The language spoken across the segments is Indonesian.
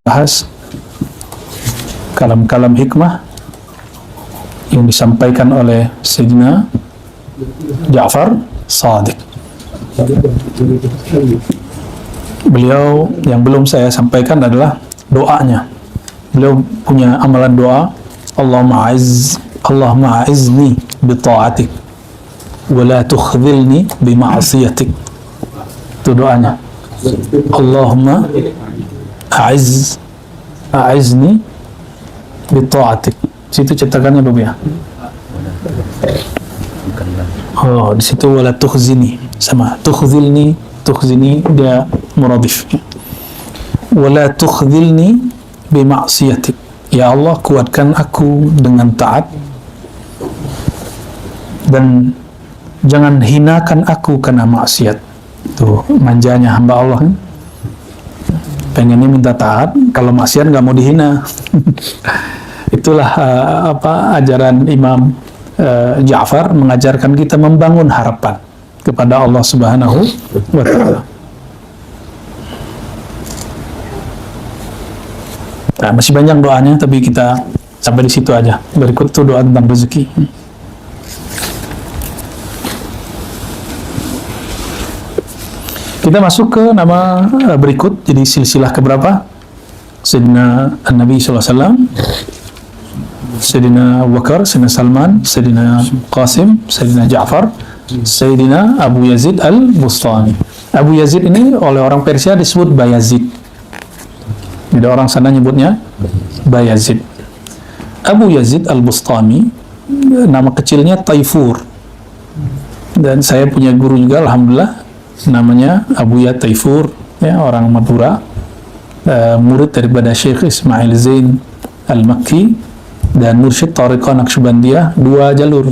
bahas kalam-kalam hikmah yang disampaikan oleh Sayyidina Ja'far Shadiq. Beliau yang belum saya sampaikan adalah doanya. Beliau punya amalan doa, Allahumma a'izni bi ta'atik wa la tukhzilni bi ma'asiyatik. Itu doanya. Allahumma a'izni bi ta'atik. Situ cetakannya Bapak ya. Oh, di situ wala tukhzini sama tukhzilni dia muradif. Wala tukhzilni bi ma'siyatik. Ya Allah, kuatkan aku dengan taat dan jangan hinakan aku karena maksiat. Tuh manjanya hamba Allah kan. Pengennya minta taat, kalau maksiat nggak mau dihina. Itulah ajaran Imam Ja'far, mengajarkan kita membangun harapan kepada Allah Subhanahu wa Ta'ala. Nah, masih banyak doanya, tapi kita sampai di situ aja. Berikut itu doa tentang rezeki. Kita masuk ke nama berikut, jadi silsilah keberapa? Sayyidina Nabi SAW, Sayyidina Abu Bakar, Sayyidina Salman, Sayyidina Qasim, Sayyidina Ja'far, Sayyidina Abu Yazid Al-Bustami. Abu Yazid ini oleh orang Persia disebut Bayazid. Jadi orang sana nyebutnya Bayazid. Abu Yazid Al-Bustami, nama kecilnya Taifur. Dan saya punya guru juga, alhamdulillah, namanya Abu Ya Taifur, ya, orang Madura, murid daripada Syekh Ismail Zain Al-Makki dan mursyid Tariqah Naqsyabandiyah, dua jalur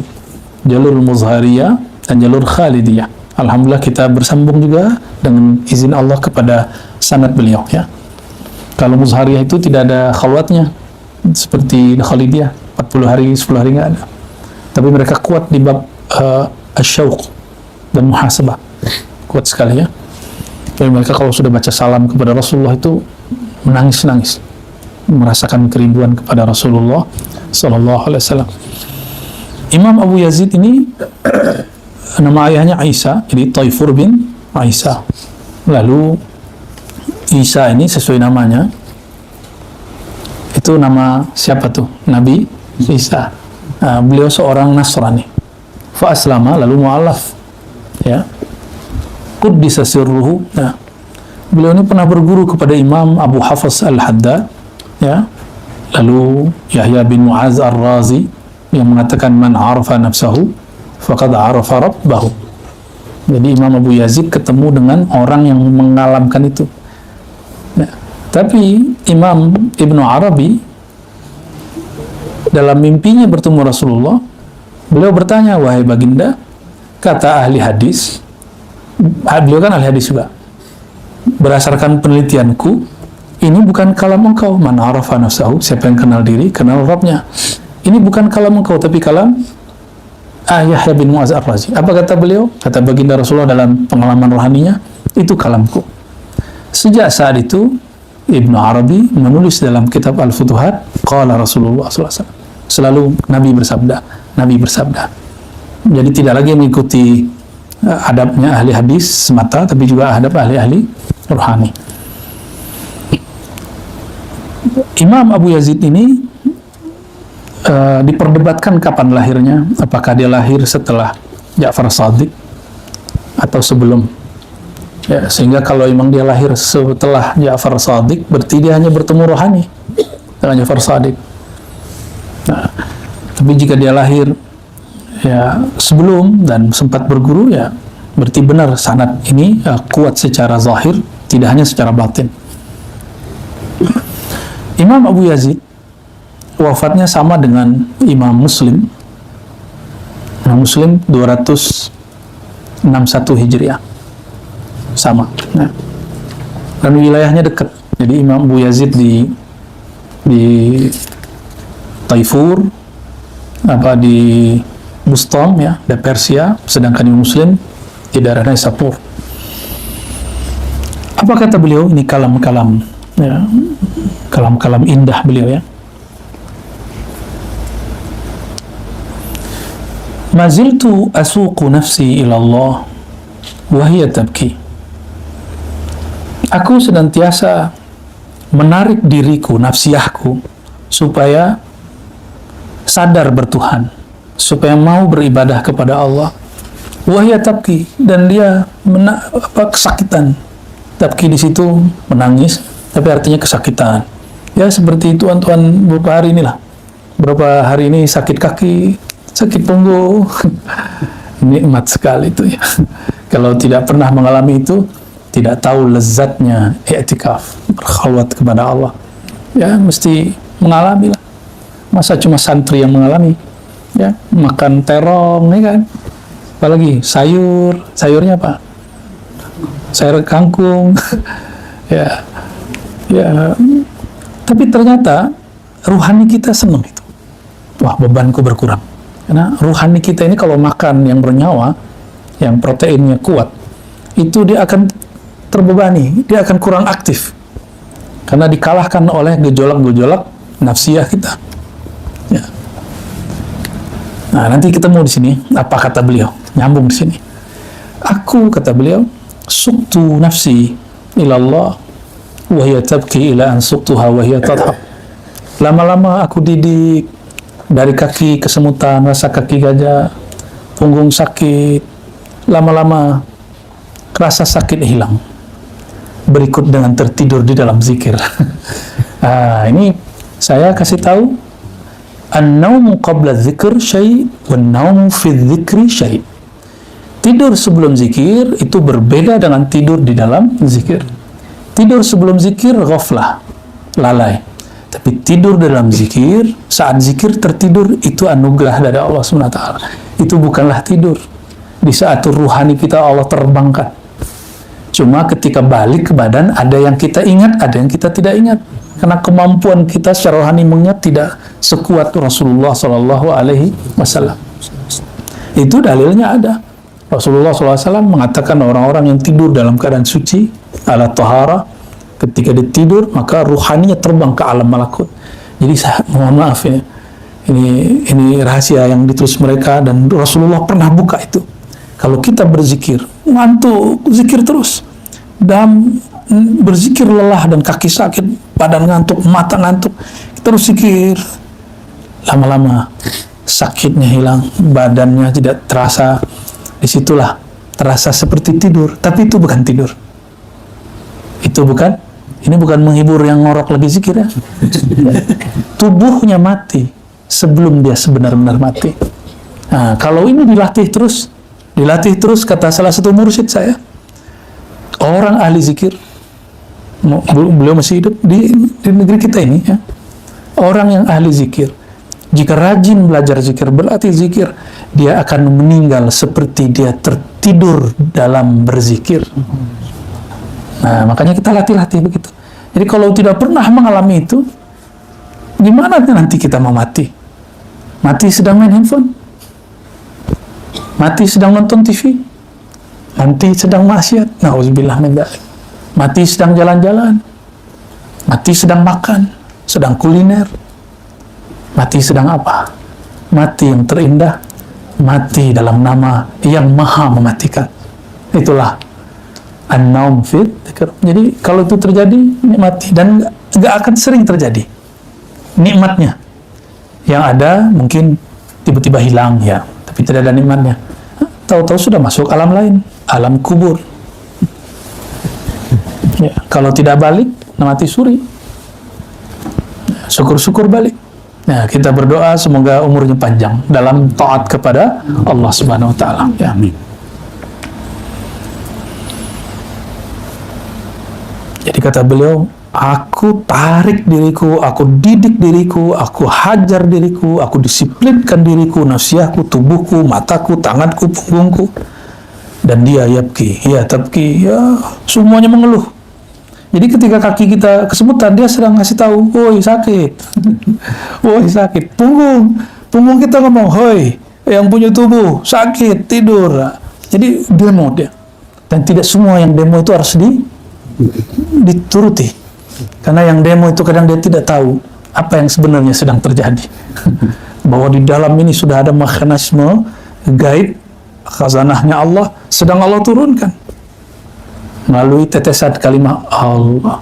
Muzhariyah dan jalur Khalidiyah. Alhamdulillah kita bersambung juga dengan izin Allah kepada sanad beliau, ya. Kalau Muzhariyah itu tidak ada khalwatnya seperti Khalidiyah, 40 hari 10 hari nggak ada, tapi mereka kuat di bab asyauq dan muhasabah, kuat sekali, ya. Jadi mereka kalau sudah baca salam kepada Rasulullah itu menangis-nangis, merasakan kerinduan kepada Rasulullah Sallallahu Alaihi Wasallam. Imam Abu Yazid ini nama ayahnya Isa, jadi Taifur bin Isa. Lalu Isa ini sesuai namanya, itu nama siapa tuh? Nabi Isa. Beliau seorang Nasrani. Fa aslama, lalu mu'alaf, ya. Quddisa sirruhu. Nah, beliau ini pernah berguru kepada Imam Abu Hafs Al-Haddad, ya. Lalu Yahya bin Mu'az Ar-Razi yang mengatakan man arafa nafsahu faqad arafa rabbahu. Jadi Imam Abu Yazid ketemu dengan orang yang mengalamkan itu. Ya. Tapi Imam Ibnu Arabi dalam mimpinya bertemu Rasulullah, beliau bertanya, wahai baginda, kata ahli hadis, beliau kan ahli hadis juga, berdasarkan penelitianku, ini bukan kalam engkau. Man arafa nafsahu, siapa yang kenal diri, kenal Rabbnya. Ini bukan kalam engkau, tapi kalam Yahya bin Mu'az Ar-Razi. Apa kata beliau? Kata baginda Rasulullah dalam pengalaman rohaninya, itu kalamku. Sejak saat itu, Ibnu Arabi menulis dalam kitab Al-Futuhat, qala Rasulullah SAW. Selalu Nabi bersabda. Jadi tidak lagi mengikuti adabnya ahli hadis semata, tapi juga adab ahli-ahli rohani. Imam Abu Yazid ini diperdebatkan kapan lahirnya, apakah dia lahir setelah Ja'far Shadiq atau sebelum, ya, sehingga kalau memang dia lahir setelah Ja'far Shadiq, berarti dia hanya bertemu rohani dengan Ja'far Shadiq. Nah, tapi jika dia lahir ya sebelum dan sempat berguru, ya berarti benar sanad ini kuat secara zahir, tidak hanya secara batin. Imam Abu Yazid wafatnya sama dengan Imam Muslim. Imam Muslim 261 Hijriah. Sama. Nah, dan wilayahnya dekat. Jadi Imam Abu Yazid di Taifur, di Bustam, ya, di Persia, sedangkan Imam Muslim di daerah Naisapur. Apa kata beliau? Ini kalam-kalam Ya, kalam-kalam indah beliau ya. Maziltu asuqu nafsi ila Allah wa hiya tabki. Aku senantiasa menarik diriku, nafsiyahku, supaya sadar bertuhan, supaya mau beribadah kepada Allah. Wa hiya tabki, dan dia kesakitan. Tabki di situ menangis, tapi artinya kesakitan. Ya seperti itu tuan beberapa hari inilah. Beberapa hari ini sakit kaki, sakit punggung. Nikmat sekali itu ya. Kalau tidak pernah mengalami itu, tidak tahu lezatnya i'tikaf, berkhulwat kepada Allah. Ya mesti mengalami lah. Masa cuma santri yang mengalami? Ya, makan terong nih kan. Apalagi sayurnya apa? Sayur kangkung. Ya. Ya. Tapi ternyata ruhani kita senang itu. Wah, bebanku berkurang. Karena ruhani kita ini kalau makan yang bernyawa, yang proteinnya kuat, itu dia akan terbebani, dia akan kurang aktif. Karena dikalahkan oleh gejolak-gejolak nafsiyah kita. Ya. Nah, nanti ketemu di sini apa kata beliau, nyambung di sini. Aku, kata beliau, suktu nafsi ilallah wa hiya tabki ila an suktuha wa hiya tadhab. Lama-lama aku didik dari kaki kesemutan, rasa kaki gajah, punggung sakit, lama-lama rasa sakit hilang. Berikut dengan tertidur di dalam zikir. Nah, ini saya kasih tahu, an-naumu qabla dzikr syai' wan-naumu fi dzikri syai'. Tidur sebelum zikir itu berbeda dengan tidur di dalam zikir. Tidur sebelum zikir ghaflah, lalai. Tapi tidur dalam zikir, saat zikir tertidur, itu anugerah dari Allah SWT. Itu bukanlah tidur. Di saat ruhani kita Allah terbangkan. Cuma ketika balik ke badan, ada yang kita ingat, ada yang kita tidak ingat. Karena kemampuan kita secara rohani mengingat tidak sekuat Rasulullah SAW. Itu dalilnya ada. Rasulullah SAW mengatakan orang-orang yang tidur dalam keadaan suci, ala tahara, ketika dia tidur, maka ruhaninya terbang ke alam malakut. Jadi mohon maaf ya, ini rahasia yang ditulis mereka, dan Rasulullah pernah buka itu. Kalau kita berzikir, ngantuk, zikir terus. Dan berzikir lelah dan kaki sakit, badan ngantuk, mata ngantuk, kita terus zikir. Lama-lama sakitnya hilang, badannya tidak terasa. Disitulah terasa seperti tidur, tapi itu bukan tidur. Ini bukan menghibur yang ngorok lagi zikir ya. Tubuhnya mati sebelum dia sebenar-benar mati. Nah, kalau ini dilatih terus, kata salah satu mursyid saya, orang ahli zikir, beliau masih hidup di negeri kita ini ya. Orang yang ahli zikir, jika rajin belajar zikir, berlatih zikir, dia akan meninggal seperti dia tertidur dalam berzikir. Nah, makanya kita latih-latih begitu. Jadi kalau tidak pernah mengalami itu, gimana nanti kita mau mati? Mati sedang main handphone? Mati sedang nonton TV? Mati sedang maksiat? Nauzubillah min dzalik. Mati sedang jalan-jalan? Mati sedang makan? Sedang kuliner? Mati sedang apa? Mati yang terindah, mati dalam nama yang maha mematikan. Itulah an-naum fit. Jadi kalau itu terjadi, nikmati, dan nggak akan sering terjadi nikmatnya. Yang ada mungkin tiba-tiba hilang ya, tapi tidak ada nikmatnya. Tahu-tahu sudah masuk alam lain, alam kubur. Ya, kalau tidak balik, mati suri. Syukur-syukur balik. Nah, kita berdoa semoga umurnya panjang dalam taat kepada Allah Subhanahu wa taala. Ya. Amin. Jadi kata beliau, aku tarik diriku, aku didik diriku, aku hajar diriku, aku disiplinkan diriku, nafsiyahku, tubuhku, mataku, tanganku, punggungku. Dan dia yabki, ya tabki, ya semuanya mengeluh. Jadi ketika kaki kita kesemutan, dia sedang ngasih tahu, woi sakit, woi sakit. Punggung kita ngomong, hoi, yang punya tubuh sakit, tidur. Jadi demo dia. Dan tidak semua yang demo itu harus dituruti. Karena yang demo itu kadang dia tidak tahu apa yang sebenarnya sedang terjadi. Bahwa di dalam ini sudah ada mekanisme gaib, khazanahnya Allah sedang Allah turunkan melalui tetesan kalimat Allah.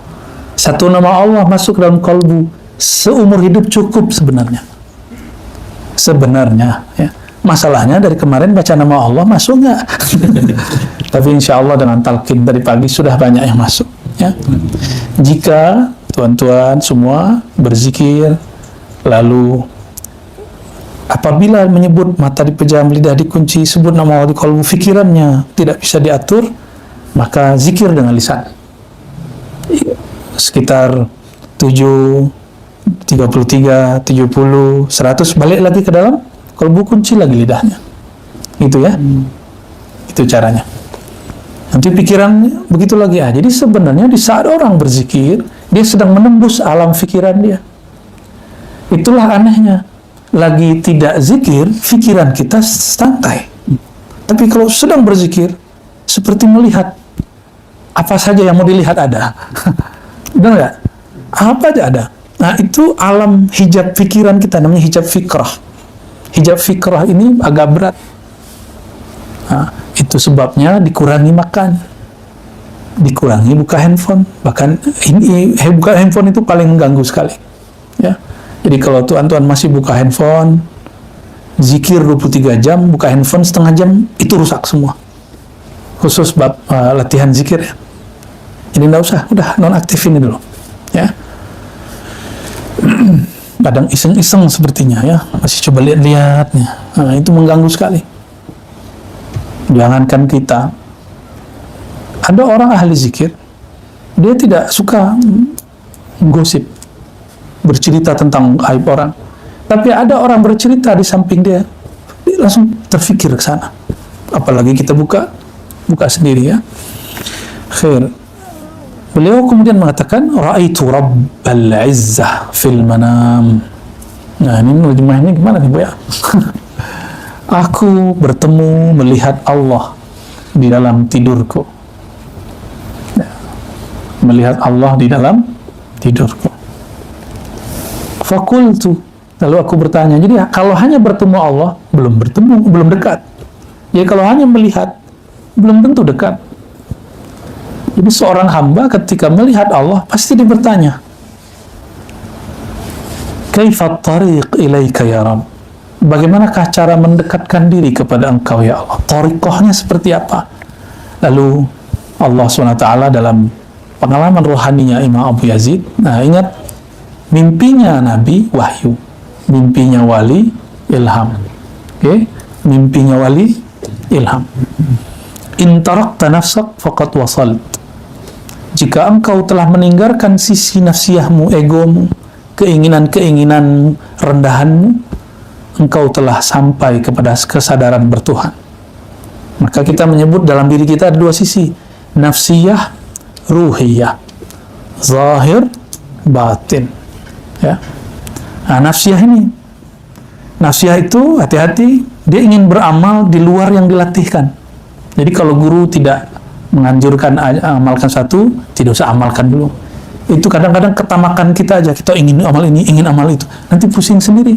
Satu nama Allah masuk dalam kalbu seumur hidup cukup sebenarnya. Ya. Masalahnya dari kemarin baca nama Allah masuk nggak? Tapi insya Allah dengan talqin dari pagi sudah banyak yang masuk. Ya. Jika tuan-tuan semua berzikir, lalu apabila menyebut mata dipejam, lidah dikunci, sebut nama Allah di kalbu, fikirannya tidak bisa diatur, maka zikir dengan lisan. Sekitar 33, 70, 100, balik lagi ke dalam kalbu, kunci lagi lidahnya. Itu ya. Itu caranya. Nanti pikiran begitu lagi. Jadi sebenarnya di saat orang berzikir, dia sedang menembus alam pikiran dia. Itulah anehnya. Lagi tidak zikir, pikiran kita santai. Tapi kalau sedang berzikir, seperti melihat apa saja yang mau dilihat ada. Benar nggak? Apa aja ada. Nah, itu alam hijab pikiran kita, namanya hijab fikrah. Hijab fikrah ini agak berat. Nah, itu sebabnya dikurangi makan, dikurangi buka handphone. Bahkan buka handphone itu paling mengganggu sekali. Ya. Jadi kalau tuan-tuan masih buka handphone, zikir 23 jam, buka handphone setengah jam, itu rusak semua. Khusus bab latihan zikir ya. Jadi nggak usah, udah nonaktifin dulu. Ya. Kadang iseng-iseng sepertinya ya, masih coba lihat-lihat. Nah, itu mengganggu sekali. Jangankan kita, ada orang ahli zikir, dia tidak suka gosip, bercerita tentang aib orang. Tapi ada orang bercerita di samping dia langsung terfikir ke sana. Apalagi kita buka sendiri ya. Khair. Beliau kemudian mengatakan, Ra'aitu Rabbal Izzah fil manam. Nah, ini terjemahnya gimana nih, Bu ya? Aku bertemu melihat Allah di dalam tidurku. Melihat Allah di dalam tidurku. Fakultu, lalu aku bertanya, jadi kalau hanya bertemu Allah, belum dekat. Jadi kalau hanya melihat, belum tentu dekat. Jadi seorang hamba ketika melihat Allah, pasti dia bertanya, Kaifat tariq ilaika ya Rabb? Bagaimanakah cara mendekatkan diri kepada Engkau ya Allah? Tariqahnya seperti apa? Lalu Allah SWT dalam pengalaman rohaninya Imam Abu Yazid, nah ingat, mimpinya Nabi wahyu, mimpinya wali ilham. Okay? Mimpinya wali ilham. In tarakta nafsak faqad wasalt. Jika engkau telah meninggalkan sisi nafsiyahmu, egomu, keinginan-keinginan rendahanmu, engkau telah sampai kepada kesadaran bertuhan. Maka kita menyebut dalam diri kita ada dua sisi, nafsiyah, ruhiyah, zahir, batin. Ya. Nah, nafsiyah itu hati-hati, dia ingin beramal di luar yang dilatihkan. Jadi kalau guru tidak menganjurkan amalkan satu, tidak usah amalkan dulu. Itu kadang-kadang ketamakan kita aja, kita ingin amal ini, ingin amal itu, nanti pusing sendiri,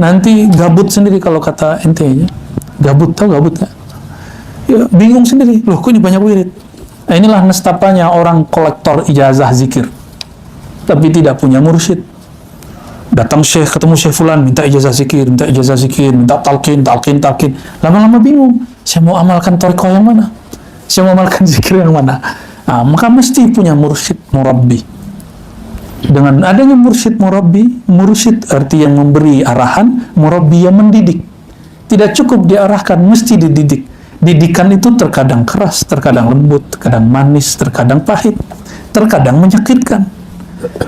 nanti gabut sendiri. Kalau kata ente ya, gabut, tahu gabut nggak? Ya, bingung sendiri, loh kok ini banyak wirid. Nah, inilah nestapanya orang kolektor ijazah zikir tapi tidak punya mursyid. Datang syekh, ketemu syekh fulan, minta ijazah zikir, minta talqin. Lama-lama bingung, saya mau amalkan thariqah yang mana? Saya mau amalkan zikir yang mana? Nah, maka mesti punya mursyid, murabbi. Dengan adanya mursyid, murabbi, mursyid arti yang memberi arahan, murabbi yang mendidik. Tidak cukup diarahkan, mesti dididik. Didikan itu terkadang keras, terkadang lembut, terkadang manis, terkadang pahit, terkadang menyakitkan.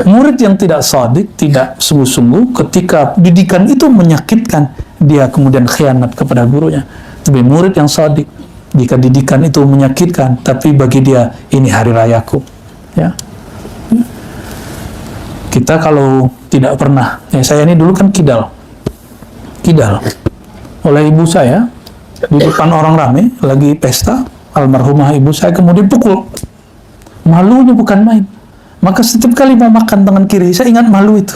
Murid yang tidak shadik, tidak sungguh-sungguh, ketika didikan itu menyakitkan, dia kemudian khianat kepada gurunya. Tapi murid yang shadik, jika didikan itu menyakitkan, tapi bagi dia ini hari rayaku. Ya. Kita kalau tidak pernah, saya ini dulu kan kidal oleh ibu saya di depan orang ramai lagi pesta almarhumah ibu saya, kemudian pukul. Malunya bukan main, Maka setiap kali mau makan tangan kiri, saya ingat malu itu.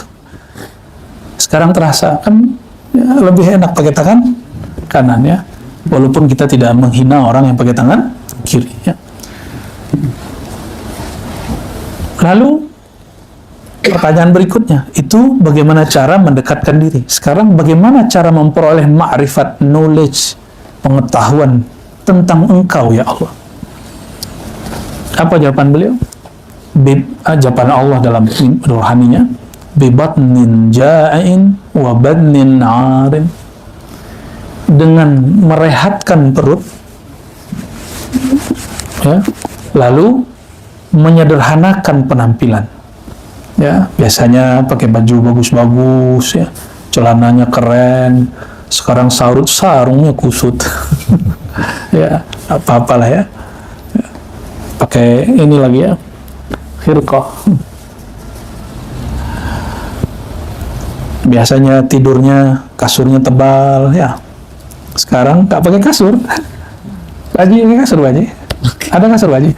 Sekarang terasa kan ya, lebih enak pakai tangan kanan ya. Walaupun kita tidak menghina orang yang pakai tangan kiri ya. Lalu pertanyaan berikutnya, itu bagaimana cara mendekatkan diri. Sekarang bagaimana cara memperoleh ma'rifat, knowledge, pengetahuan tentang Engkau ya Allah. Apa jawaban beliau? Jawaban Allah dalam rohaninya, bibatnin ja'in wa badnin 'arin. Dengan merehatkan perut ya, lalu menyederhanakan penampilan. Ya, biasanya pakai baju bagus-bagus ya, celananya keren. Sekarang sarungnya kusut. Ya, apa-apalah ya. Pakai ini lagi ya, khirqah. Biasanya tidurnya kasurnya tebal ya. Sekarang tak pakai kasur. Baji, ini kasur Baji. Ada kasur Baji.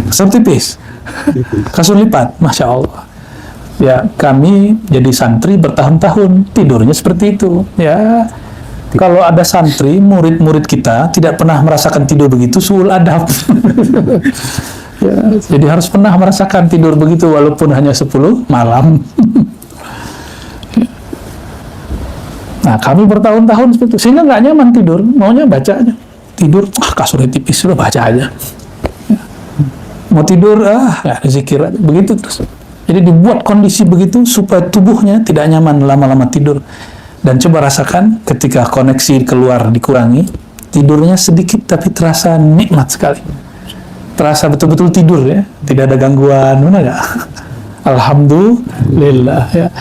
Kasur tipis. Kasur lipat, Masya Allah. Ya, kami jadi santri bertahun-tahun tidurnya seperti itu. Ya, kalau ada santri, murid-murid kita tidak pernah merasakan tidur begitu, suul adab. Ya, jadi harus pernah merasakan tidur begitu walaupun hanya 10 malam. Nah, kami bertahun-tahun seperti itu, sehingga nggak nyaman tidur, maunya baca aja. Tidur, kasurnya tipis, sudah baca aja. Ya. Mau tidur, nggak ada zikir, begitu terus. Jadi dibuat kondisi begitu supaya tubuhnya tidak nyaman lama-lama tidur. Dan coba rasakan ketika koneksi keluar dikurangi, tidurnya sedikit tapi terasa nikmat sekali. Terasa betul-betul tidur ya, tidak ada gangguan, mana nggak? Alhamdulillah ya.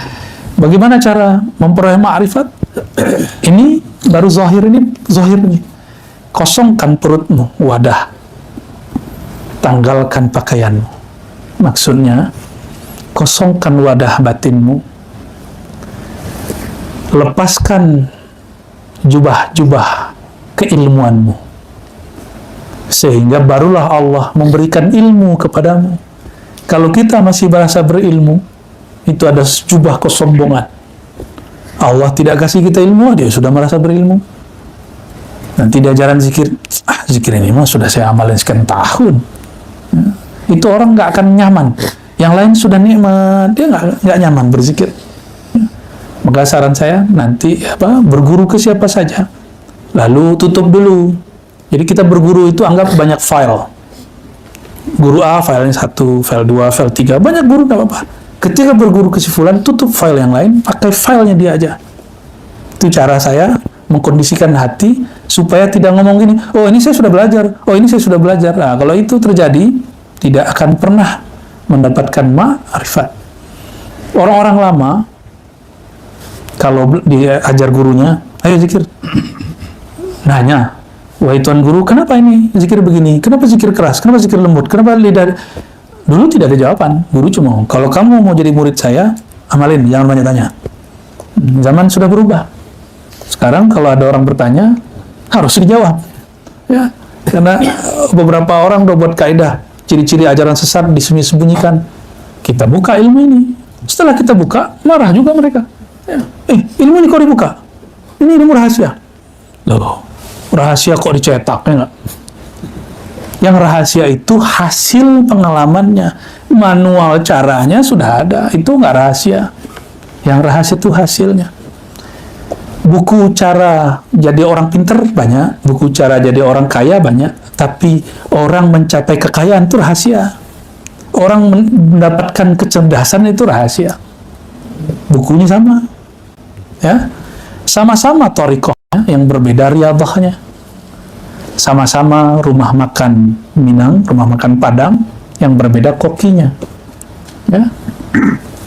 Bagaimana cara memperoleh ma'rifat? Ini baru zahirnya. Kosongkan perutmu, wadah. Tanggalkan pakaianmu. Maksudnya, kosongkan wadah batinmu. Lepaskan jubah-jubah keilmuanmu. Sehingga barulah Allah memberikan ilmu kepadamu. Kalau kita masih merasa berilmu, itu ada jubah kesombongan. Allah tidak kasih kita ilmu, dia sudah merasa berilmu. Nanti di ajaran zikir, zikir ini mah sudah saya amalin sekian tahun. Ya, itu orang nggak akan nyaman. Yang lain sudah nikmat, dia nggak nyaman berzikir. Ya. Maka saran saya nanti berguru ke siapa saja, lalu tutup dulu. Jadi kita berguru itu anggap banyak file. Guru A filenya 1, file 2, file 3, banyak guru nggak apa-apa. Ketika berguru ke si fulan, tutup file yang lain, pakai filenya dia aja. Itu cara saya mengkondisikan hati supaya tidak ngomong gini, oh ini saya sudah belajar, oh ini saya sudah belajar. Nah, kalau itu terjadi, tidak akan pernah mendapatkan ma'rifat. Orang-orang lama, kalau diajar gurunya, ayo zikir. Nanya, wahai Tuan Guru, kenapa ini zikir begini? Kenapa zikir keras? Kenapa zikir lembut? Kenapa lidah... Dulu tidak ada jawaban. Guru cuma, kalau kamu mau jadi murid saya, amalin, jangan banyak tanya. Zaman sudah berubah. Sekarang kalau ada orang bertanya, harus dijawab. Ya, karena beberapa orang udah buat kaidah, ciri-ciri ajaran sesat disembunyikan. Kita buka ilmu ini. Setelah kita buka, marah juga mereka. Ya. Ilmu ini kok dibuka? Ini ilmu rahasia. Loh, rahasia kok dicetak, ya nggak? Yang rahasia itu hasil pengalamannya. Manual caranya sudah ada. Itu nggak rahasia. Yang rahasia itu hasilnya. Buku cara jadi orang pinter banyak. Buku cara jadi orang kaya banyak. Tapi orang mencapai kekayaan itu rahasia. Orang mendapatkan kecerdasan itu rahasia. Bukunya sama. Ya, sama-sama thariqahnya, yang berbeda riyadhahnya. Sama-sama rumah makan Minang, rumah makan Padang, yang berbeda kokinya. Ya,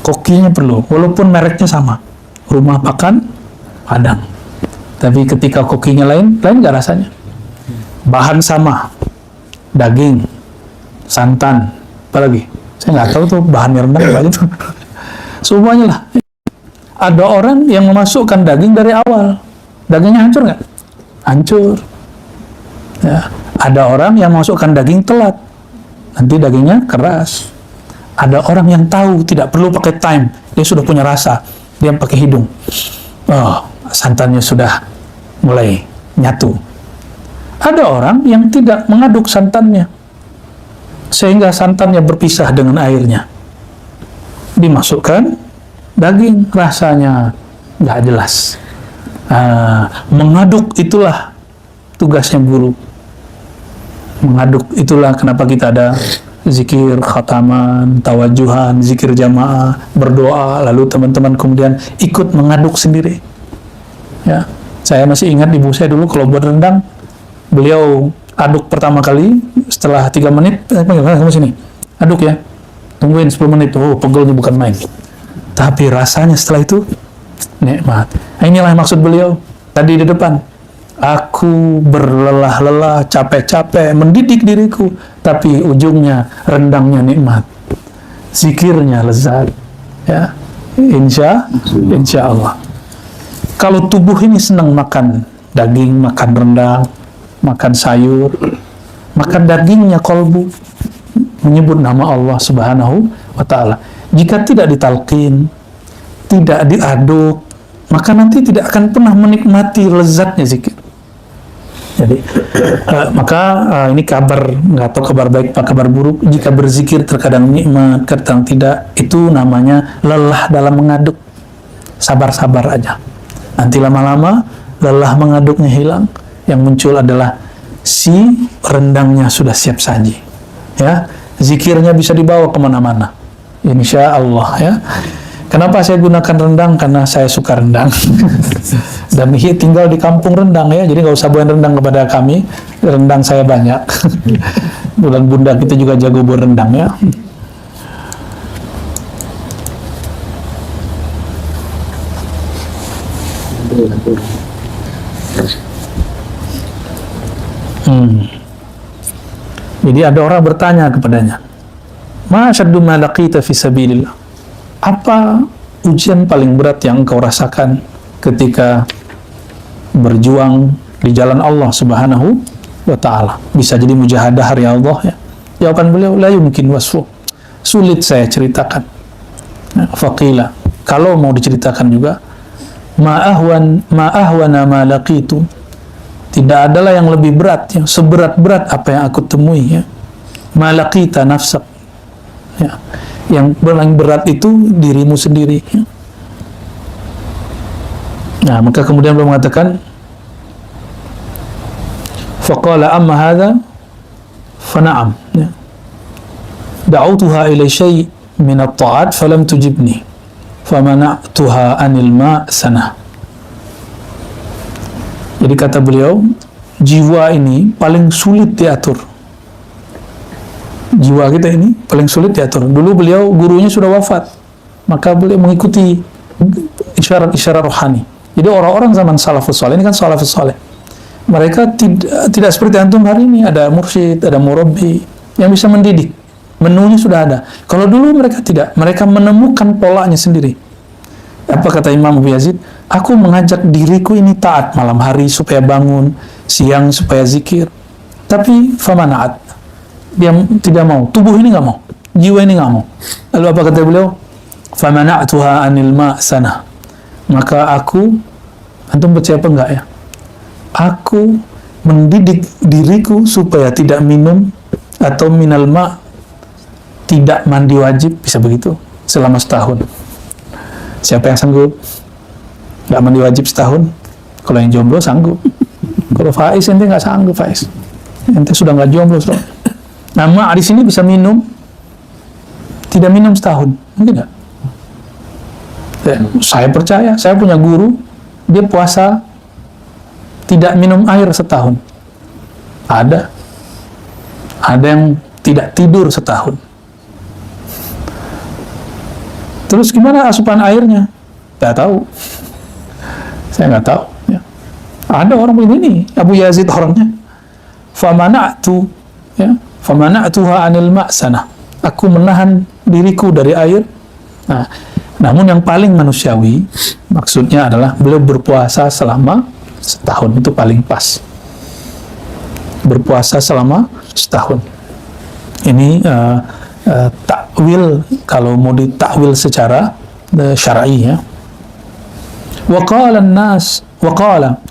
kokinya perlu, walaupun mereknya sama, rumah makan Padang. Tapi ketika kokinya lain nggak rasanya. Bahan sama, daging, santan, apalagi saya nggak tahu tuh bahannya rendang apa gitu. Semuanya lah. Ada orang yang memasukkan daging dari awal, dagingnya hancur nggak? Hancur. Ya, ada orang yang masukkan daging telat, nanti dagingnya keras. Ada orang yang tahu tidak perlu pakai time, dia sudah punya rasa, dia pakai hidung. Oh, santannya sudah mulai nyatu. Ada orang yang tidak mengaduk santannya, sehingga santannya berpisah dengan airnya. Dimasukkan daging, rasanya nggak jelas. Mengaduk itulah tugasnya guru. Mengaduk itulah kenapa kita ada zikir khataman, tawajuhan, zikir jamaah, berdoa, lalu teman-teman kemudian ikut mengaduk sendiri. Ya, saya masih ingat ibu saya dulu kalau buat rendang, beliau aduk pertama kali setelah 3 menit, kamu sini, aduk ya, tungguin 10 menit, oh pegelnya bukan main. Tapi rasanya setelah itu nikmat. Nah, inilah yang maksud beliau tadi di depan. Aku berlelah-lelah, capek-capek, mendidik diriku, tapi ujungnya rendangnya nikmat, zikirnya lezat. Ya, insya Allah. Kalau tubuh ini senang makan daging, makan rendang, makan sayur, makan dagingnya kolbu, menyebut nama Allah Subhanahu wa Ta'ala. Jika tidak ditalqin, tidak diaduk, maka nanti tidak akan pernah menikmati lezatnya zikir. Jadi, ini kabar, nggak tahu kabar baik apa kabar buruk. Jika berzikir terkadang nikmat, terkadang tidak, itu namanya lelah dalam mengaduk. Sabar-sabar aja. Nanti lama-lama lelah mengaduknya hilang. Yang muncul adalah si rendangnya sudah siap saji. Ya, zikirnya bisa dibawa kemana-mana. Insya Allah ya. Kenapa saya gunakan rendang? Karena saya suka rendang. Dan tinggal di kampung rendang ya, jadi nggak usah bawain rendang kepada kami. Rendang saya banyak. Bulan bunda kita juga jago buat rendang ya. Jadi ada orang bertanya kepadanya, Ma syaddu ma laqita fi sabilillah. Apa ujian paling berat yang engkau rasakan ketika berjuang di jalan Allah Subhanahu wa Ta'ala? Bisa jadi mujahadah hari Allah ya. Jawaban beliau, la yumkin wasfu. Sulit saya ceritakan. Faqila, kalau mau diceritakan juga, ma ahwana ma laqitu. Tidak adalah yang lebih berat, yang seberat-berat apa yang aku temui ya. Ma laqita nafsak. Ya. Yang paling berat itu dirimu sendiri. Nah, maka kemudian beliau mengatakan, faqala amma hadha fana'am. Da'utuha ila syai' min at-ta'at falam tujibni famana'tuha anil ma' sana. Jadi kata beliau, jiwa ini paling sulit diatur. Jiwa kita ini paling sulit diatur. Dulu beliau gurunya sudah wafat, maka beliau mengikuti isyarat-isyarat rohani. Jadi orang-orang zaman salafus saleh ini kan salafus saleh, mereka tidak seperti antum hari ini, ada mursyid, ada murabbi yang bisa mendidik. Menunya sudah ada. Kalau dulu mereka tidak, mereka menemukan polanya sendiri. Apa kata Imam Abu Yazid? Aku mengajak diriku ini taat malam hari supaya bangun, siang supaya zikir. Tapi famana'at, dia tidak mau, tubuh ini nggak mau, jiwa ini nggak mau. Lalu apa kata beliau? Famana'tuha anil ma' sana. Maka aku, antum percaya apa enggak ya? Aku mendidik diriku supaya tidak minum atau minal ma', tidak mandi wajib, bisa begitu selama setahun. Siapa yang sanggup? Nggak mandi wajib setahun? Kalau yang jomblo sanggup. Kalau Faiz ente nggak sanggup, Faiz. Ente sudah nggak jomblo, so. Nah, ma' di sini bisa minum, tidak minum setahun, mungkin nggak? Ya, saya percaya, saya punya guru, dia puasa tidak minum air setahun. Ada yang tidak tidur setahun. Terus gimana asupan airnya? Tidak tahu. Saya nggak tahu. Ya. Ada orang begini, Abu Yazid orangnya. Famana'tu, ya. Famana'tuha anil ma'sana. Aku menahan diriku dari air. Nah, namun yang paling manusiawi maksudnya adalah beliau berpuasa selama setahun, itu paling pas. Berpuasa selama setahun. Ini takwil, kalau mau ditakwil secara syar'i ya. Wa qala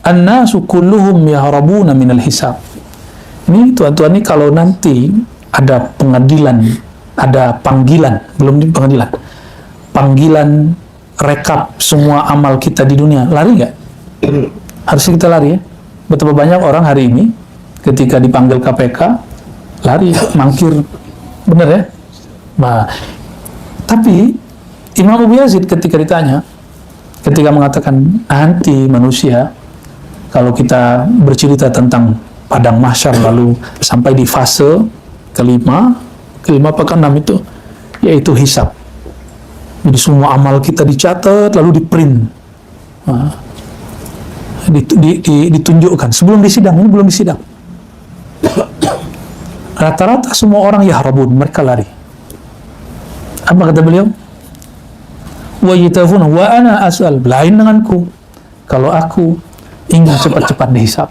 an-nasu kulluhum yahrabuna minal hisab. Ini tuan-tuan, ini kalau nanti ada pengadilan, ada panggilan, belum di pengadilan, panggilan rekap semua amal kita di dunia, lari nggak? Harusnya kita lari ya. Betapa banyak orang hari ini ketika dipanggil KPK lari, mangkir, bener ya? Nah, tapi Imam Abu Yazid ketika ditanya, ketika mengatakan nanti manusia, kalau kita bercerita tentang padang mahsyar lalu sampai di fase kelima apa keenam itu, yaitu hisab. Jadi semua amal kita dicatat lalu diprint, ditunjukkan sebelum disidang. Ini belum disidang. Rata-rata semua orang yahrabun, mereka lari. Apa kata beliau? Wa yatafuna wa ana as'al, lain denganku. Kalau aku ingin cepat-cepat dihisab.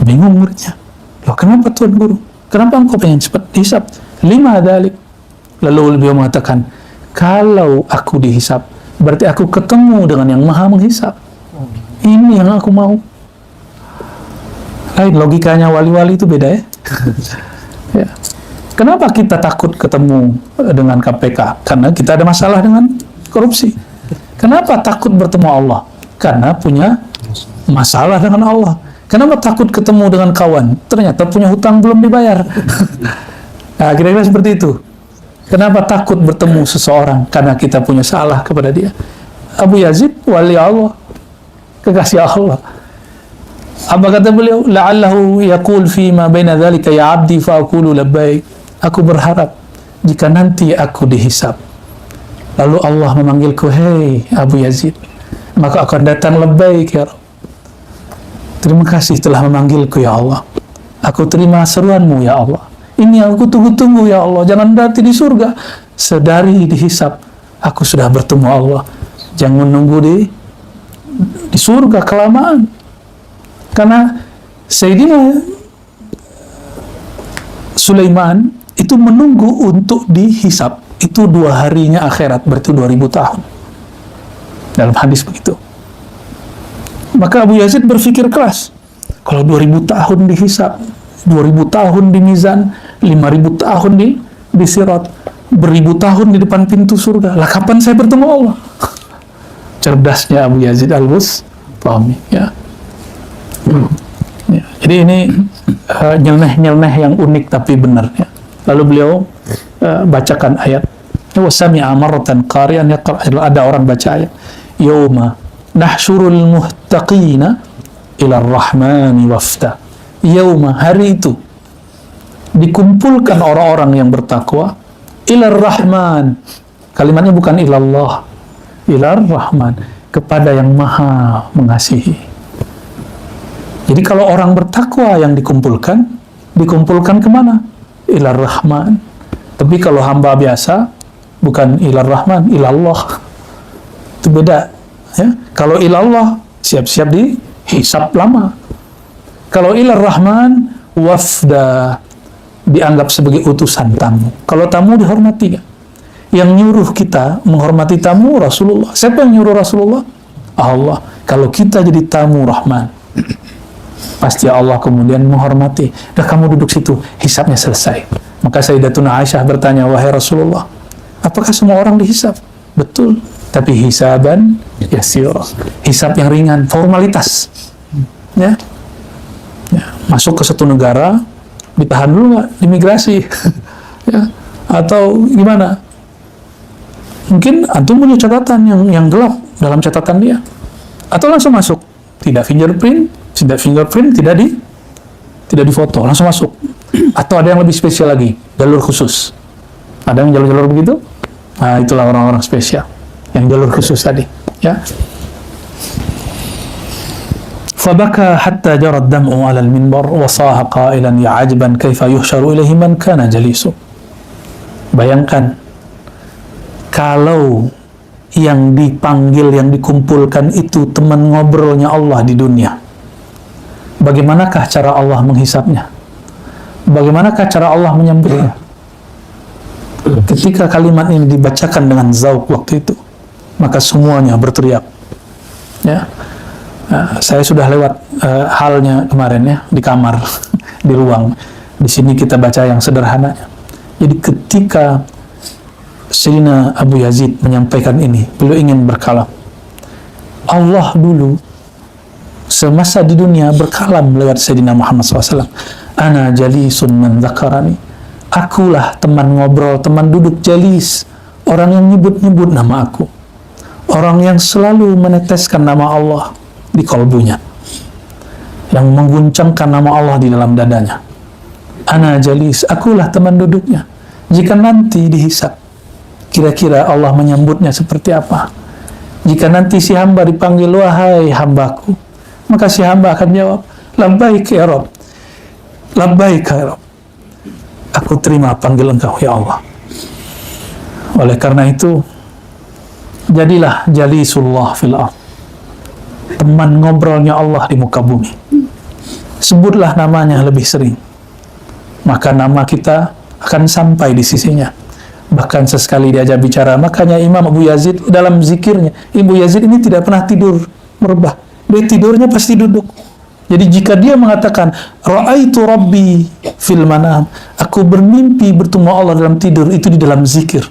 Bingung muridnya. Loh, kenapa Tuan Guru? Kenapa engkau pengen cepat dihisab? Lima dzalik. Lalu beliau mengatakan, kalau aku dihisab, berarti aku ketemu dengan yang maha menghisab. Ini yang aku mau. Lain logikanya wali-wali itu beda ya. Ya. Kenapa kita takut ketemu dengan KPK? Karena kita ada masalah dengan korupsi. Kenapa takut bertemu Allah? Karena punya masalah dengan Allah. Kenapa takut ketemu dengan kawan? Ternyata punya hutang belum dibayar. Nah, kira-kira seperti itu. Kenapa takut bertemu seseorang? Karena kita punya salah kepada dia. Abu Yazid, wali Allah, kekasih Allah. Apa kata beliau? La'allahu yaqul fima baina dzalika ya 'abdi fa aqulu labbaik. Aku berharap jika nanti aku dihisab, lalu Allah memanggilku, hei Abu Yazid, maka akan datang labbaik ya Rabb. Terima kasih telah memanggilku ya Allah. Aku terima seruanmu ya Allah. Ini yang aku tunggu-tunggu ya Allah. Jangan nanti di surga, sedari dihisab aku sudah bertemu Allah. Jangan menunggu di surga kelamaan. Karena Sayyidina Sulaiman itu menunggu untuk dihisab itu 2 harinya akhirat, berarti 2000 tahun dalam hadis begitu. Maka Abu Yazid berpikir keras, kalau 2000 tahun dihisab, 2000 tahun di mizan, 5000 tahun di sirat, 1000 tahun di depan pintu surga, lah kapan saya bertemu Allah? Cerdasnya Abu Yazid Al-Bustami ya. Ya, jadi ini nyeleneh-nyeleneh yang unik tapi benar ya. Lalu beliau bacakan ayat. Wa sami'a marratan qari'an yaqra', ada orang baca ayat. Yauma nahsyurul muhtaqina ila ar-rahmani wafda. Yauma, hari itu dikumpulkan orang-orang yang bertakwa ila ar-rahman. Kalimatnya bukan ilallah, ila ar-rahman, kepada yang maha mengasihi. Jadi kalau orang bertakwa yang dikumpulkan kemana? Ilar Rahman. Tapi kalau hamba biasa, bukan ilar Rahman, ilallah. Itu beda. Ya? Kalau ilallah, siap-siap dihisab lama. Kalau ilar Rahman, wafda, dianggap sebagai utusan tamu. Kalau tamu dihormati gak? Yang nyuruh kita menghormati tamu Rasulullah. Siapa yang nyuruh Rasulullah? Allah. Kalau kita jadi tamu Rahman, pasti Allah kemudian menghormati. Dah kamu duduk situ, hisabnya selesai. Maka Sayyidatuna Aisyah bertanya, wahai Rasulullah, apakah semua orang dihisab? Betul, tapi hisaban yasira, hisab yang ringan, formalitas. Ya, masuk ke satu negara, ditahan dulu nggak, imigrasi, ya, atau gimana? Mungkin antum punya catatan yang gelap dalam catatan dia, atau langsung masuk, tidak fingerprint, tidak difoto, langsung masuk. Atau ada yang lebih spesial lagi, jalur khusus. Ada yang jalur-jalur begitu? Nah, itulah orang-orang spesial yang jalur khusus tadi, ya. Fabaka hatta jarad dam'u 'ala al-minbar wa saha qailan ya 'ajaban kaifa yuhsharu ilaihi man kana jalisu. Bayangkan kalau yang dipanggil, yang dikumpulkan itu teman ngobrolnya Allah di dunia. Bagaimanakah cara Allah menghisapnya? Bagaimanakah cara Allah menyambutnya? Ketika kalimat ini dibacakan dengan zauk waktu itu, maka semuanya berteriak. Ya, saya sudah lewat halnya kemarin ya di kamar, di ruang. Di sini kita baca yang sederhananya. Jadi ketika Sayyidina Abu Yazid menyampaikan ini, beliau ingin berkalam. Allah dulu semasa di dunia berkalam lewat Sayyidina Muhammad SAW. Ana jalisun man dzakarani. Akulah teman ngobrol, teman duduk jalis, orang yang nyebut-nyebut nama aku, orang yang selalu meneteskan nama Allah di kalbunya, yang mengguncangkan nama Allah di dalam dadanya. Ana jalis, akulah teman duduknya. Jika nanti dihisab, kira-kira Allah menyambutnya seperti apa? Jika nanti si hamba dipanggil, wahai hambaku, maka si hamba akan jawab, labbaik ya Rabb, labbaik ya Rabb, aku terima panggilan Engkau ya Allah. Oleh karena itu, jadilah jalisullah fil ardh, teman ngobrolnya Allah di muka bumi. Sebutlah namanya lebih sering, maka nama kita akan sampai di sisinya. Bahkan sesekali diajak bicara. Makanya Imam Abu Yazid dalam zikirnya, Ibu Yazid ini tidak pernah tidur merebah, dia tidurnya pasti duduk. Jadi jika dia mengatakan ra'aitu rabbi fil manam, aku bermimpi bertemu Allah dalam tidur, itu di dalam zikir.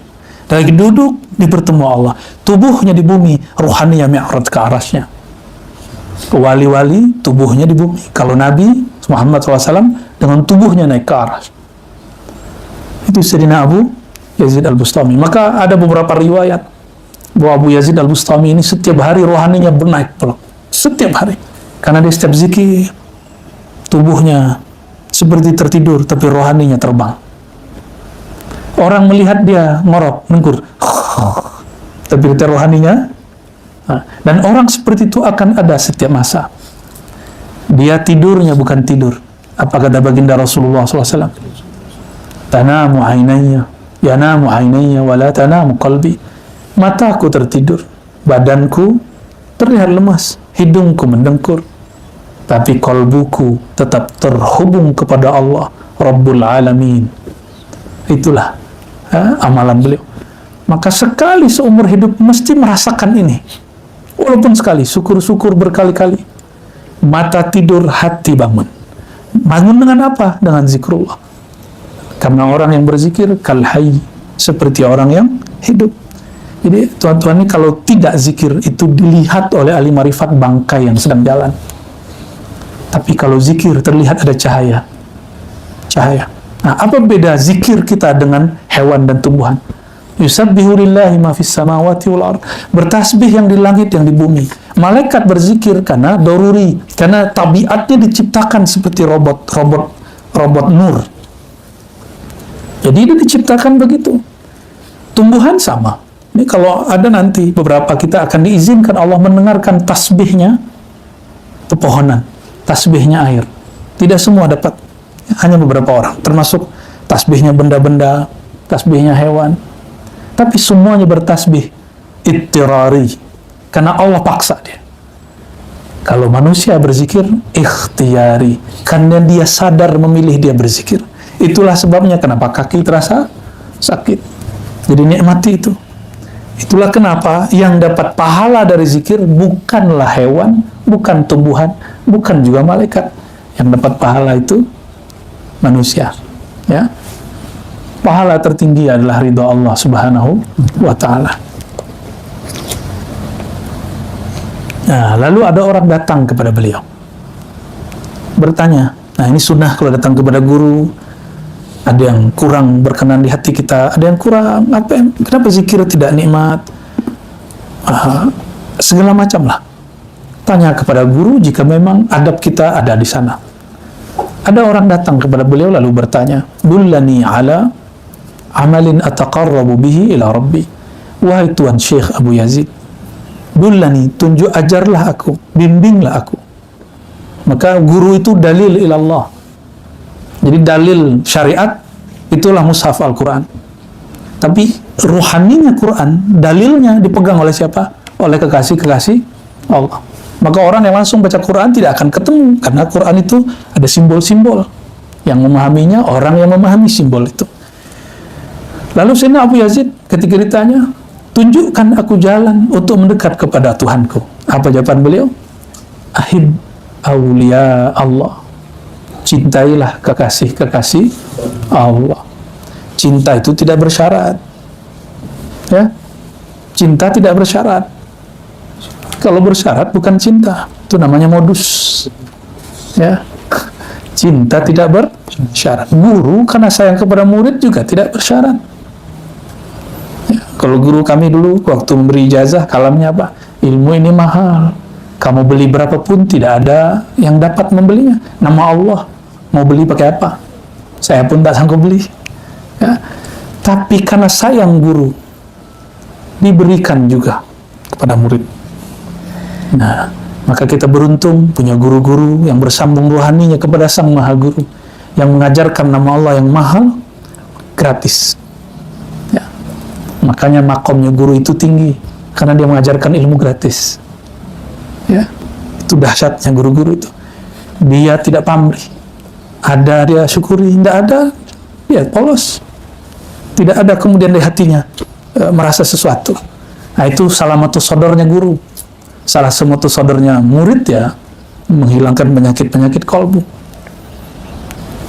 Lagi duduk di bertemu Allah, tubuhnya di bumi, rohaninya mi'raj ke arasnya. Wali-wali tubuhnya di bumi. Kalau Nabi Muhammad SAW dengan tubuhnya naik ke aras. Itu Sayyidina Abu Yazid Al-Bustami. Maka ada beberapa riwayat bahwa Abu Yazid Al-Bustami ini setiap hari rohaninya bernaik pelak. Setiap hari. Karena dia setiap zikir, tubuhnya seperti tertidur, tapi rohaninya terbang. Orang melihat dia ngorok, nengkur, tapi ketika rohaninya. Dan orang seperti itu akan ada setiap masa. Dia tidurnya bukan tidur. Apa kata baginda Rasulullah SAW? Tanamu ainayya, yanamu ainayya, wala tanamu qalbi. Mataku tertidur, badanku terlihat lemas, hidungku mendengkur, tapi kalbuku tetap terhubung kepada Allah Rabbul Alamin. Itulah amalan beliau. Maka sekali seumur hidup mesti merasakan ini, walaupun sekali, syukur-syukur berkali-kali. Mata tidur, hati bangun. Bangun dengan apa? Dengan zikrullah. Karena orang yang berzikir kal hayy, seperti orang yang hidup. Jadi tuan-tuan ini kalau tidak zikir itu dilihat oleh ahli marifat bangkai yang sedang jalan. Tapi kalau zikir terlihat ada cahaya. Cahaya. Nah, apa beda zikir kita dengan hewan dan tumbuhan? Yusabbihu lillahi ma fis samawati wal ard. Bertasbih yang di langit, yang di bumi. Malaikat berzikir karena daruri, karena tabiatnya diciptakan seperti robot nur. Jadi dia diciptakan begitu. Tumbuhan sama. Ini kalau ada nanti beberapa kita akan diizinkan Allah mendengarkan tasbihnya pepohonan, tasbihnya air. Tidak semua dapat, hanya beberapa orang. Termasuk tasbihnya benda-benda, tasbihnya hewan. Tapi semuanya bertasbih ittirari, karena Allah paksa dia. Kalau manusia berzikir ikhtiyari, karena dia sadar memilih dia berzikir. Itulah sebabnya kenapa kaki terasa sakit. Jadi nikmati itu. Itulah kenapa yang dapat pahala dari zikir bukanlah hewan, bukan tumbuhan, bukan juga malaikat. Yang dapat pahala itu manusia. Ya. Pahala tertinggi adalah ridha Allah Subhanahu wa ta'ala. Nah, lalu ada orang datang kepada beliau, bertanya. Nah, ini sunnah kalau datang kepada guru. Ada yang kurang berkenan di hati kita, ada yang kurang kenapa zikir tidak nikmat, segala macam lah. Tanya kepada guru jika memang adab kita ada di sana. Ada orang datang kepada beliau lalu bertanya, dullani ala amalin ataqarrabu bihi ila rabbi. Wahai Tuan Syekh Abu Yazid, dullani, ajarlah aku, bimbinglah aku. Maka guru itu dalil ilallah. Jadi dalil syariat itulah mushaf Al-Quran. Tapi ruhaninya Quran, dalilnya dipegang oleh siapa? Oleh kekasih-kekasih Allah. Maka orang yang langsung baca Quran tidak akan ketemu, karena Quran itu ada simbol-simbol. Yang memahaminya orang yang memahami simbol itu. Lalu Sayyidina Abu Yazid ketika ditanya, tunjukkan aku jalan untuk mendekat kepada Tuhanku. Apa jawaban beliau? Ahib awliya Allah. Cintailah kekasih-kekasih Allah. Cinta itu tidak bersyarat. Ya, cinta tidak bersyarat. Kalau bersyarat bukan cinta, itu namanya modus. Ya, cinta tidak bersyarat. Guru karena sayang kepada murid juga tidak bersyarat. Ya, kalau guru kami dulu waktu memberi ijazah kalamnya apa? Ilmu ini mahal. Kamu beli berapapun tidak ada yang dapat membelinya. Nama Allah, mau beli pakai apa? Saya pun tak sanggup beli. Ya. Tapi karena sayang guru, diberikan juga kepada murid. Nah, maka kita beruntung punya guru-guru yang bersambung rohaninya kepada Sang Maha Guru, yang mengajarkan nama Allah yang mahal gratis. Ya. Makanya makomnya guru itu tinggi karena dia mengajarkan ilmu gratis. Ya, itu dahsyatnya guru-guru itu. Dia tidak pamrih. Ada dia syukuri, tidak ada dia polos. Tidak ada kemudian di hatinya merasa sesuatu. Nah, itu salamatus sodornya guru. Salah satu sodornya murid ya, menghilangkan penyakit-penyakit kolbu.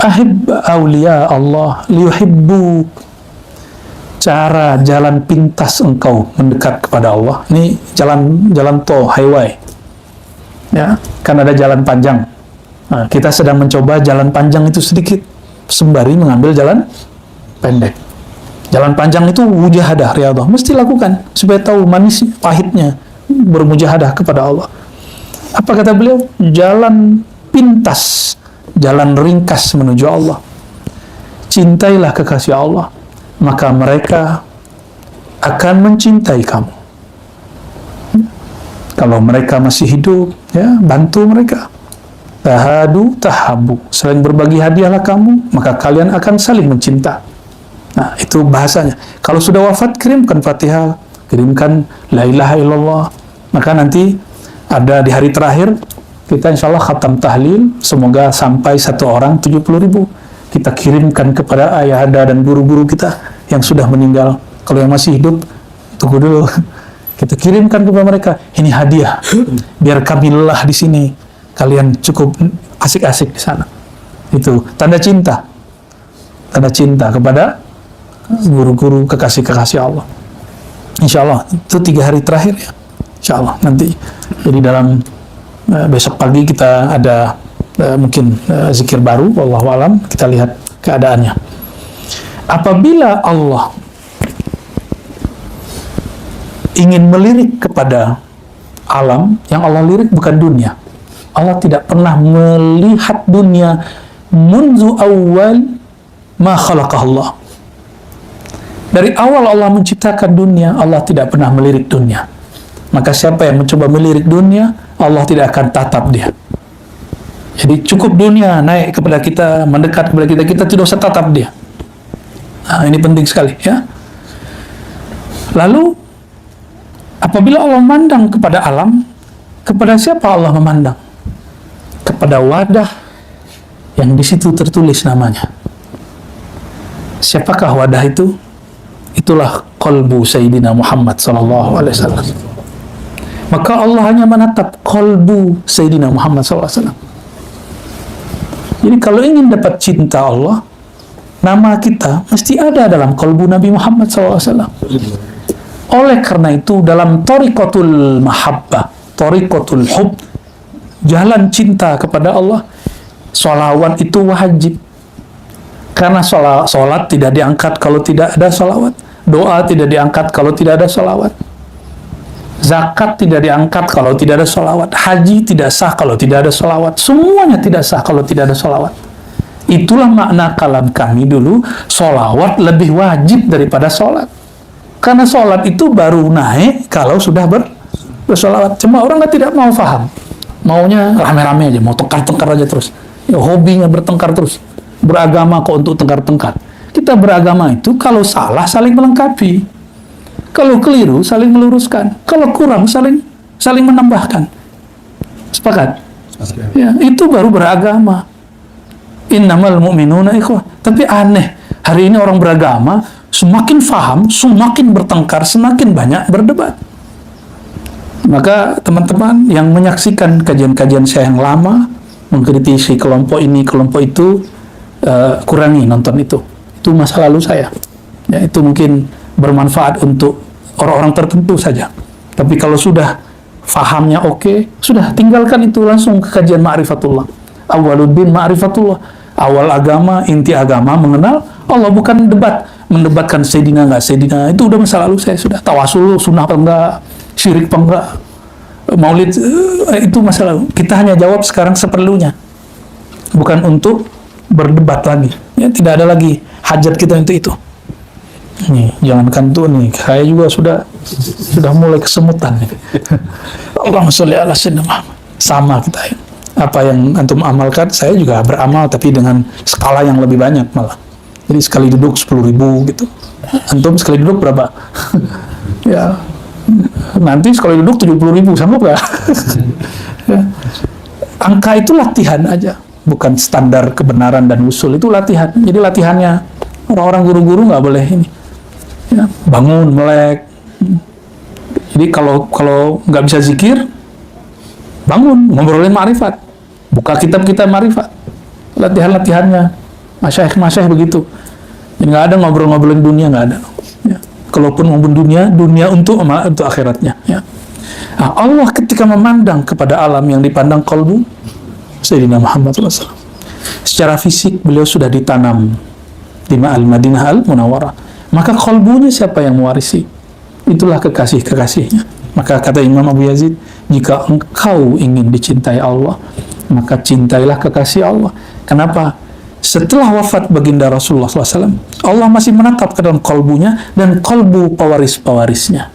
Ahib awliya Allah liyuhibbu. Cara jalan pintas engkau mendekat kepada Allah. Ini jalan tol highway. Ya, kan ada jalan panjang. Nah, kita sedang mencoba jalan panjang itu sedikit sembari mengambil jalan pendek. Jalan panjang itu mujahadah riyadhah, mesti lakukan supaya tahu manis pahitnya bermujahadah kepada Allah. Apa kata beliau? Jalan pintas, jalan ringkas menuju Allah. Cintailah kekasih Allah, maka mereka akan mencintai kamu. Kalau mereka masih hidup, ya, bantu mereka. Tahadu tahabu, saling berbagi hadiahlah kamu, maka kalian akan saling mencinta. Nah, itu bahasanya. Kalau sudah wafat, kirimkan Fatihah, kirimkan La ilaha illallah. Maka nanti ada di hari terakhir, kita insya Allah khatam tahlil, semoga sampai satu orang 70.000. Kita kirimkan kepada ayahanda dan guru-guru kita yang sudah meninggal. Kalau yang masih hidup, tunggu dulu. Kita kirimkan kepada mereka, ini hadiah. Biar kami lelah di sini, kalian cukup asik-asik di sana. Itu tanda cinta. Tanda cinta kepada guru-guru, kekasih-kekasih Allah. Insya Allah itu 3 hari terakhir ya. Insya Allah nanti. Jadi dalam besok pagi kita ada mungkin zikir baru. Wallahu alam, kita lihat keadaannya. Apabila Allah ingin melirik kepada alam, yang Allah lirik bukan dunia. Allah tidak pernah melihat dunia munzu awal ma khalaqahullah. Dari awal Allah menciptakan dunia, Allah tidak pernah melirik dunia. Maka siapa yang mencoba melirik dunia, Allah tidak akan tatap dia. Jadi cukup dunia naik kepada kita, mendekat kepada kita, kita tidak usah tatap dia. Nah, ini penting sekali ya. Lalu apabila Allah memandang kepada alam, kepada siapa Allah memandang? Kepada wadah yang di situ tertulis namanya. Siapakah wadah itu? Itulah qalbu Sayyidina Muhammad SAW. Maka Allah hanya menatap qalbu Sayyidina Muhammad SAW. Jadi kalau ingin dapat cinta Allah, nama kita mesti ada dalam qalbu Nabi Muhammad SAW. Oleh karena itu dalam tariqatul mahabbah, tariqatul hub, jalan cinta kepada Allah, sholawat itu wajib. Karena sholat tidak diangkat kalau tidak ada sholawat. Doa tidak diangkat kalau tidak ada sholawat. Zakat tidak diangkat kalau tidak ada sholawat. Haji tidak sah kalau tidak ada sholawat. Semuanya tidak sah kalau tidak ada sholawat. Itulah makna kalam kami dulu, sholawat lebih wajib daripada sholat. Karena sholat itu baru naik kalau sudah bersolawat. Cuma orang tidak mau paham. Maunya rame-rame aja, mau tengkar-tengkar aja terus. Ya, hobinya bertengkar terus. Beragama kok untuk tengkar-tengkar. Kita beragama itu kalau salah saling melengkapi. Kalau keliru saling meluruskan. Kalau kurang saling menambahkan. Sepakat? Ya, itu baru beragama. Innamal mu'minuna ikhwah. Tapi aneh, hari ini orang beragama Semakin faham, semakin bertengkar, semakin banyak berdebat. Maka teman-teman yang menyaksikan kajian-kajian saya yang lama, mengkritisi kelompok ini, kelompok itu, kurangi nonton itu. Itu masa lalu saya. Ya, itu mungkin bermanfaat untuk orang-orang tertentu saja. Tapi kalau sudah fahamnya oke, sudah tinggalkan itu, langsung ke kajian ma'rifatullah. Awaluddin ma'rifatullah. Awal agama, inti agama, mengenal Allah, bukan debat. Mendebatkan Sayyidina nggak Sayyidina, itu udah masa lalu saya sudah. Tawasul, sunnah apa enggak, syirik apa enggak, maulid, itu masa lalu. Kita hanya jawab sekarang seperlunya. Bukan untuk berdebat lagi. Ya, tidak ada lagi hajat kita untuk itu. Nih, jangankan tuh nih, saya juga sudah mulai kesemutan nih. Allahumma sholli ala sayyidina Muhammad. Sama kita ya. Apa yang antum amalkan, saya juga beramal, tapi dengan skala yang lebih banyak malah. Jadi sekali duduk 10.000 gitu. Antum sekali duduk berapa? Ya, nanti sekali duduk 70.000, sanggup gak? Ya. Angka itu latihan aja, bukan standar kebenaran dan usul, itu latihan. Jadi latihannya orang-orang guru-guru nggak boleh ini. Ya, bangun melek. Jadi kalau nggak bisa zikir, bangun ngobrolin ma'rifat, buka kitab-kitab ma'rifat, latihannya. Masyayikh begitu. Jadi nggak ada ngobrol-ngobrolin dunia, nggak ada. Ya. Kalaupun ngobrolin dunia untuk akhiratnya. Ya. Nah, Allah ketika memandang kepada alam yang dipandang qalbu Sayyidina Muhammad SAW, secara fisik beliau sudah ditanam di Al-Madinah Al-Munawwarah. Maka qalbunya siapa yang mewarisi? Itulah kekasih-kekasihnya. Maka kata Imam Abu Yazid, jika engkau ingin dicintai Allah, maka cintailah kekasih Allah. Kenapa? Setelah wafat baginda Rasulullah SAW, Allah masih menatap ke dalam kalbunya dan kalbu pewaris-pewarisnya.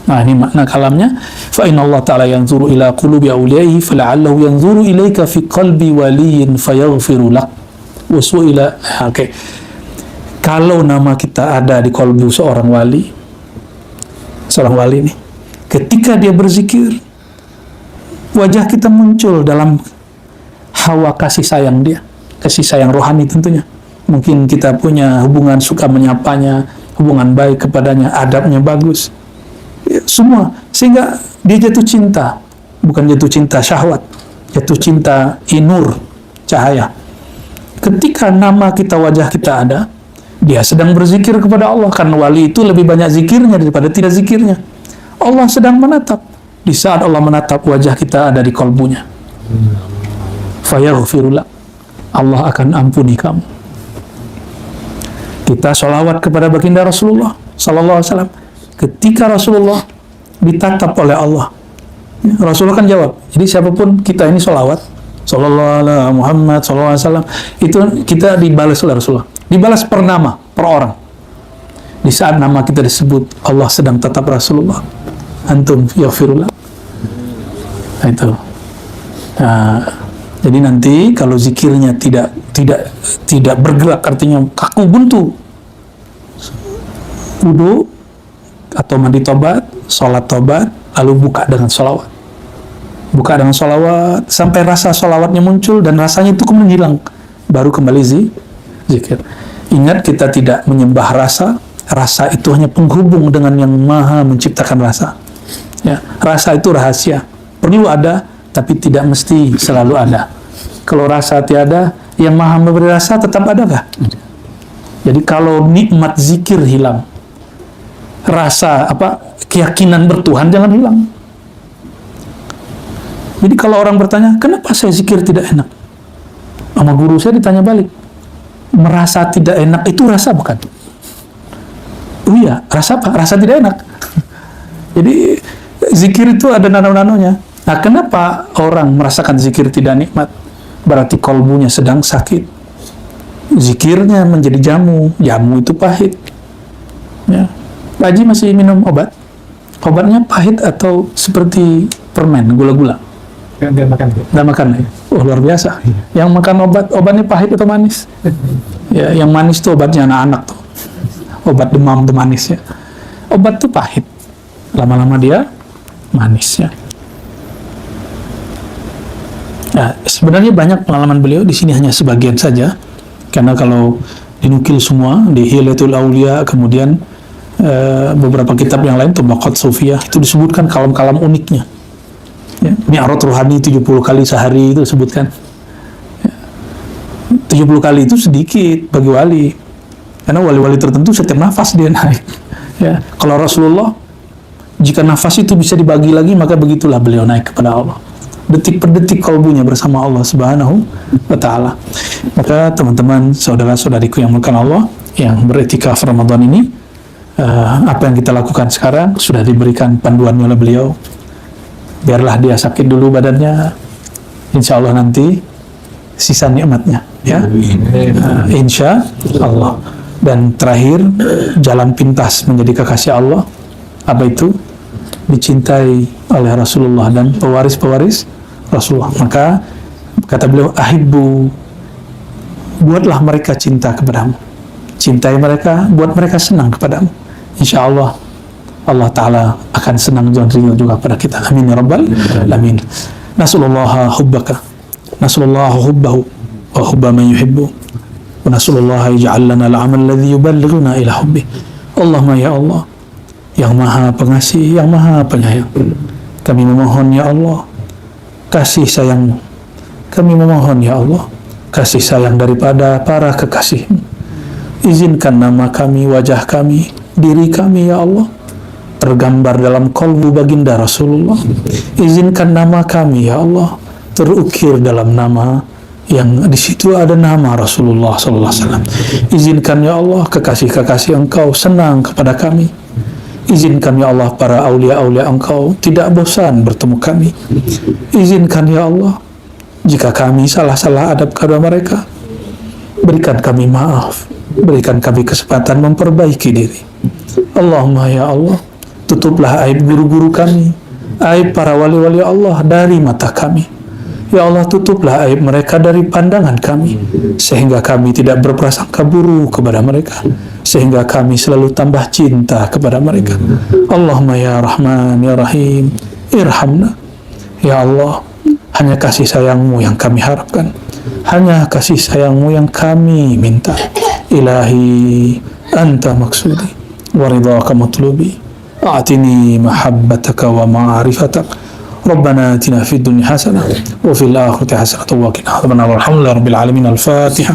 Nah, ini makna kalamnya. Fa inna Allah Ta'ala yanzuru ila qulubi awliyaihi fala'allahu yanzuru ilaika fi qalbi waliyin fayaghfiru lak. Wa su'ila. Oke. Kalau nama kita ada di kalbu seorang wali ini, ketika dia berzikir, wajah kita muncul dalam hawa kasih sayang dia. Kasih sayang rohani tentunya. Mungkin kita punya hubungan suka menyapanya, hubungan baik kepadanya, adabnya bagus. Ya, semua. Sehingga dia jatuh cinta. Bukan jatuh cinta syahwat. Jatuh cinta inur, cahaya. Ketika nama kita, wajah kita ada, dia sedang berzikir kepada Allah. Karena wali itu lebih banyak zikirnya daripada tidak zikirnya. Allah sedang menatap. Di saat Allah menatap, wajah kita ada di kalbunya. Fayaghfirullah. Allah akan ampuni kamu. Kita sholawat kepada baginda Rasulullah Sallallahu Alaihi Wasallam. Ketika Rasulullah ditatap oleh Allah, Rasulullah kan jawab. Jadi siapapun kita ini sholawat, Sallallahu Alaihi Muhammad Sallallahu Alaihi Wasallam, itu kita dibalas oleh Rasulullah. Dibalas per nama, per orang. Di saat nama kita disebut, Allah sedang tatap Rasulullah. Antum yaghfirullah. Nah, itu. Jadi nanti kalau zikirnya tidak bergerak, artinya kaku buntu, wudu atau mandi tobat, sholat tobat, lalu buka dengan sholawat. Buka dengan sholawat sampai rasa sholawatnya muncul dan rasanya itu kemudian hilang, baru kembali zikir. Ingat, kita tidak menyembah rasa. Rasa itu hanya penghubung dengan yang maha menciptakan rasa. Ya, rasa itu rahasia. Perlu ada, tapi tidak mesti selalu ada. Kalau rasa tiada, yang maha memberi rasa tetap ada kah? Jadi kalau nikmat zikir hilang, rasa keyakinan bertuhan jangan hilang. Jadi kalau orang bertanya, kenapa saya zikir tidak enak? Sama guru saya ditanya balik, merasa tidak enak itu rasa bukan? Oh iya, rasa apa? Rasa tidak enak. Jadi zikir itu ada nano-nanonya. Nah, kenapa orang merasakan zikir tidak nikmat? Berarti kalbunya sedang sakit. Zikirnya menjadi jamu. Jamu itu pahit. Ya. Pak Haji masih minum obat? Obatnya pahit atau seperti permen, gula-gula? Nggak makan. Nggak makan ya? Oh, luar biasa. Yang makan obatnya pahit atau manis? Ya, yang manis itu obatnya anak-anak tuh. Obat demam itu manis ya. Obat itu pahit. Lama-lama dia manis ya. Nah, sebenarnya banyak pengalaman beliau, di sini hanya sebagian saja. Karena kalau dinukil semua di Hilyatul Aulia, kemudian beberapa kitab yang lain, Tabaqat Sufiyah, itu disebutkan kalam-kalam uniknya. Ya, Mi'raj Ruhani 70 kali sehari itu disebutkan. Ya, 70 kali itu sedikit bagi wali, karena wali-wali tertentu setiap nafas dia naik. Ya, kalau Rasulullah, jika nafas itu bisa dibagi lagi, maka begitulah beliau naik kepada Allah. Detik per detik kalbunya bersama Allah Subhanahu wa Ta'ala. Maka teman-teman, saudara-saudariku yang dimuliakan Allah, yang beriktikaf Ramadan ini, apa yang kita lakukan sekarang sudah diberikan panduannya oleh beliau. Biarlah dia sakit dulu badannya, insya Allah nanti sisa nikmatnya, ya, insya Allah. Dan terakhir, jalan pintas menjadi kekasih Allah, apa itu? Dicintai oleh Rasulullah dan pewaris-pewaris Rasulullah. Maka kata beliau, ahibbu, buatlah mereka cinta kepadamu, cintai mereka, buat mereka senang kepadamu. Insya Allah Allah Ta'ala akan senang dan ridho juga pada kita. Amin ya Rabbal Alamin. Nasallallahu hubbaka, nasallallahu hubbahu wa hubba man yuhibbu, wa nasallallahu yaj'al lana al-amal alladhi yuballighuna ila hubbi. Allahumma ya Allah, yang maha pengasih, yang maha penyayang, kami memohon ya Allah kasih sayang, kami memohon ya Allah kasih sayang daripada para kekasih-Mu. Izinkan nama kami, wajah kami, diri kami ya Allah tergambar dalam qalbu baginda Rasulullah. Izinkan nama kami ya Allah terukir dalam nama yang di situ ada nama Rasulullah sallallahu alaihi wasallam. Izinkan ya Allah kekasih-kekasih Engkau senang kepada kami. Izinkan ya Allah para aulia-aulia Engkau tidak bosan bertemu kami. Izinkan ya Allah jika kami salah-salah adab kepada mereka, berikan kami maaf, berikan kami kesempatan memperbaiki diri. Allahumma ya Allah, tutuplah aib guru-guru kami, aib para wali-wali Allah dari mata kami. Ya Allah, tutuplah aib mereka dari pandangan kami, sehingga kami tidak berprasangka buruk kepada mereka, sehingga kami selalu tambah cinta kepada mereka. Allahumma ya Rahman ya Rahim, irhamna. Ya Allah, hanya kasih sayang-Mu yang kami harapkan, hanya kasih sayang-Mu yang kami minta. Ilahi anta maksudi wa ridhaka matlubi, a'tini mahabbataka wa ma'rifatak. ربنا آتنا في الدنيا حسنة وفي الآخرة حسنة وقنا عذاب النار. الحمد لله رب العالمين. الفاتحة.